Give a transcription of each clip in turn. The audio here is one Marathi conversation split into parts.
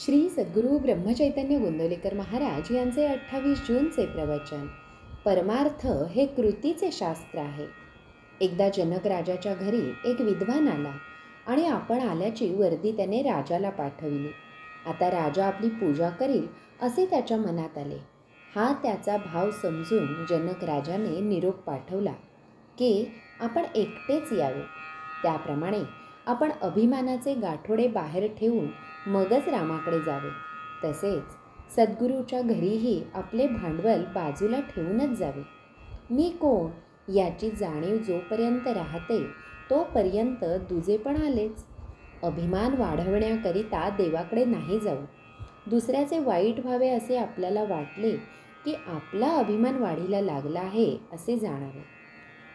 श्री सद्गुरू ब्रह्मचैतन्य गोंदवलेकर महाराज यांचे 28 जूनचे प्रवचन. परमार्थ हे कृतीचे शास्त्र आहे. एकदा जनक राजाच्या घरी एक विद्वान आला आणि आपण आल्याची वर्दी त्याने राजाला पाठवली. आता राजा आपली पूजा करील असे त्याच्या मनात आले. हा त्याचा भाव समजून जनक राजाने निरोप पाठवला की आपण एकटेच यावे. त्याप्रमाणे आपण अभिमानाचे गाठोडे बाहेर ठेवून मगच रामाकडे जावे. तसेच सद्गुरूच्या घरीही आपले भांडवल बाजूला ठेवूनच जावे. मी कोण याची जाणीव जोपर्यंत राहते तोपर्यंत दुजे पण आलेच. अभिमान वाढवण्याकरिता देवाकडे नाही जाऊ. दुसऱ्याचे वाईट व्हावे असे आपल्याला वाटले की आपला अभिमान वाढीला लागला आहे असे जाणावे.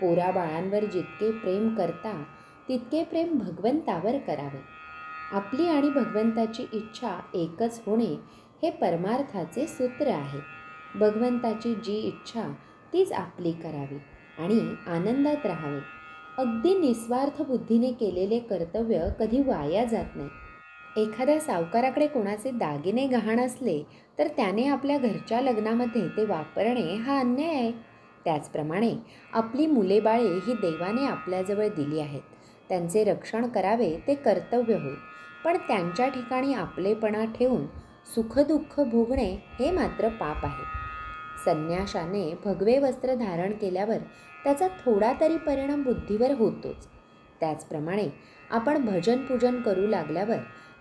पोराबाळांवर जितके प्रेम करता तितके प्रेम भगवंतावर करावे. आपली आणि भगवंताची इच्छा एकच होणे हे परमार्थाचे सूत्र आहे. भगवंताची जी इच्छा तीच आपली करावी आणि आनंदात राहावे. अगदी निस्वार्थ बुद्धीने केलेले कर्तव्य कधी वाया जात नाही. एखाद्या सावकाराकडे कोणाचे दागिने गहाण असले तर त्याने आपल्या घरच्या लग्नामध्ये ते वापरणे हा अन्याय आहे. त्याचप्रमाणे आपली मुलेबाळे ही देवाने आपल्याजवळ दिली आहेत. त्यांचे रक्षण करावे ते कर्तव्य होईल. पण त्यांच्या ठिकाणी आपलेपणा ठेवून सुखदुःख भोगणे हे मात्र पाप आहे. संन्याशाने भगवे वस्त्र धारण केल्यावर त्याचा थोडा तरी परिणाम बुद्धीवर होतोच. त्याचप्रमाणे आपण भजन पूजन करू लागल्यावर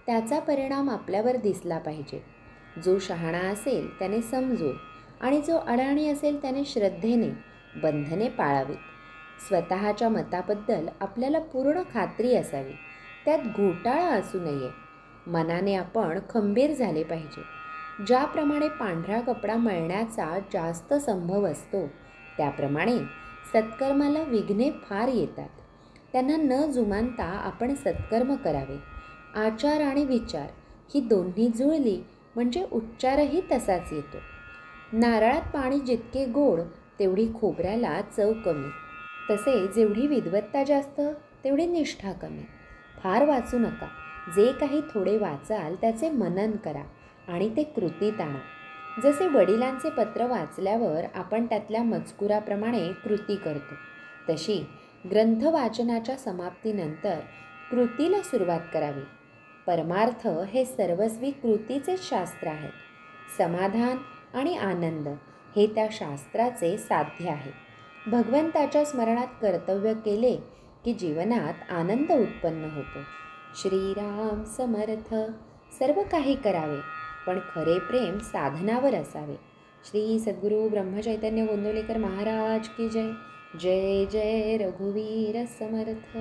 त्याचा परिणाम आपल्यावर दिसला पाहिजे. जो शहाणा असेल त्याने समजून आणि जो अडाणी असेल त्याने श्रद्धेने बंधने पाळावीत. स्वतःच्या मताबद्दल आपल्याला पूर्ण खात्री असावी. त्यात घोटाळा असू नये. मनाने आपण खंबीर झाले पाहिजे. ज्याप्रमाणे पांढरा कपडा मळण्याचा जास्त संभव असतो त्याप्रमाणे सत्कर्माला विघ्ने फार येतात. त्यांना न जुमानता आपण सत्कर्म करावे. आचार आणि विचार ही दोन्ही जुळली म्हणजे उच्चारही तसाच येतो. नारळात पाणी जितके गोड तेवढी खोबऱ्याला चव कमी. तसे जेवढी विद्वत्ता जास्त तेवढी निष्ठा कमी. फार वाचू नका. जे काही थोडे वाचाल त्याचे मनन करा आणि ते कृतीत आणा. जसे वडिलांचे पत्र वाचल्यावर आपण त्यातल्या मजकुराप्रमाणे कृती करतो तशी ग्रंथ वाचनाच्या समाप्तीनंतर कृतीला सुरुवात करावी. परमार्थ हे सर्वस्वी कृतीचेच शास्त्र आहे. समाधान आणि आनंद हे त्या शास्त्राचे साध्य आहे. भगवंताच्या स्मरणात कर्तव्य केले की जीवनात आनंद उत्पन्न होतो. श्रीराम समर्थ. सर्व काही करावे पण खरे प्रेम साधनावर असावे. श्री सद्गुरू ब्रह्मचैतन्य गोंदवलेकर महाराज की जय. जय जय रघुवीर समर्थ.